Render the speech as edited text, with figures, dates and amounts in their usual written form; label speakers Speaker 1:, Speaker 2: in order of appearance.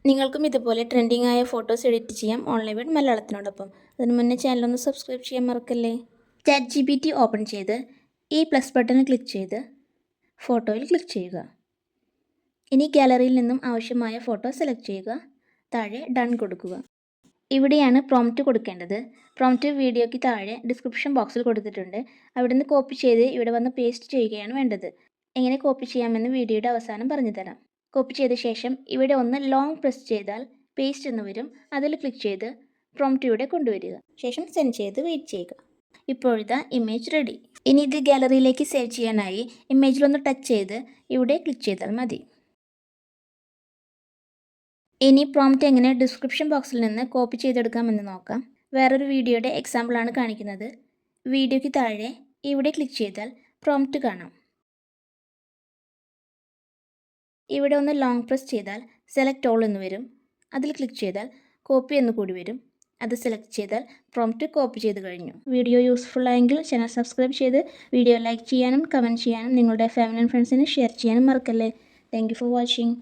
Speaker 1: നിങ്ങൾക്കും ഇതുപോലെ ട്രെൻഡിങ് ആയ ഫോട്ടോസ് എഡിറ്റ് ചെയ്യാം ഓൺലൈൻ വേഡ് മലയാളത്തിനോടൊപ്പം. അതിന് മുന്നേ ചാനലൊന്ന് സബ്സ്ക്രൈബ് ചെയ്യാൻ മറക്കല്ലേ. ChatGPT ഓപ്പൺ ചെയ്ത് ഈ പ്ലസ് ബട്ടണിൽ ക്ലിക്ക് ചെയ്ത് ഫോട്ടോയിൽ ക്ലിക്ക് ചെയ്യുക. ഇനി ഗാലറിയിൽ നിന്നും ആവശ്യമായ ഫോട്ടോ സെലക്ട് ചെയ്യുക. താഴെ ഡൺ കൊടുക്കുക. ഇവിടെയാണ് പ്രോംപ്റ്റ് കൊടുക്കേണ്ടത്. പ്രോംപ്റ്റ് വീഡിയോയ്ക്ക് താഴെ ഡിസ്ക്രിപ്ഷൻ ബോക്സിൽ കൊടുത്തിട്ടുണ്ട്. അവിടെ നിന്ന് കോപ്പി ചെയ്ത് ഇവിടെ വന്ന് പേസ്റ്റ് ചെയ്യുകയാണ് വേണ്ടത്. എങ്ങനെ കോപ്പി ചെയ്യാമെന്ന് വീഡിയോയുടെ അവസാനം പറഞ്ഞു തരാം. കോപ്പി ചെയ്ത ശേഷം ഇവിടെ ഒന്ന് ലോങ് പ്രസ് ചെയ്താൽ പേസ്റ്റ് എന്ന് വരും. അതിൽ ക്ലിക്ക് ചെയ്ത് പ്രോംപ്റ്റ് ഇവിടെ കൊണ്ടുവരിക. ശേഷം സെൻഡ് ചെയ്ത് വെയിറ്റ് ചെയ്യുക. ഇപ്പോഴിതാ ഇമേജ് റെഡി. ഇനി ഇത് ഗാലറിയിലേക്ക് സേവ് ചെയ്യാനായി ഇമേജിലൊന്ന് ടച്ച് ചെയ്ത് ഇവിടെ ക്ലിക്ക് ചെയ്താൽ മതി. ഇനി പ്രോംപ്റ്റ് എങ്ങനെ ഡിസ്ക്രിപ്ഷൻ ബോക്സിൽ നിന്ന് കോപ്പി ചെയ്തെടുക്കാമെന്ന് നോക്കാം. വേറൊരു വീഡിയോയുടെ എക്സാമ്പിളാണ് കാണിക്കുന്നത്. വീഡിയോയ്ക്ക് താഴെ ഇവിടെ ക്ലിക്ക് ചെയ്താൽ പ്രോംപ്റ്റ് കാണാം. ഇവിടെ ഒന്ന് ലോങ് പ്രസ് ചെയ്താൽ സെലക്ട് ഓൾ എന്ന് വരും. അതിൽ ക്ലിക്ക് ചെയ്താൽ കോപ്പി എന്ന് കൂടി വരും. അത് സെലക്ട് ചെയ്താൽ പ്രോംപ്റ്റ് കോപ്പി ചെയ്ത് കഴിഞ്ഞു. വീഡിയോ യൂസ്ഫുൾ ആയെങ്കിൽ ചാനൽ സബ്സ്ക്രൈബ് ചെയ്ത് വീഡിയോ ലൈക്ക് ചെയ്യാനും കമൻറ്റ് ചെയ്യാനും നിങ്ങളുടെ ഫാമിലി ആൻഡ് ഫ്രണ്ട്സിന് ഷെയർ ചെയ്യാനും മറക്കല്ലേ. Thank you for watching.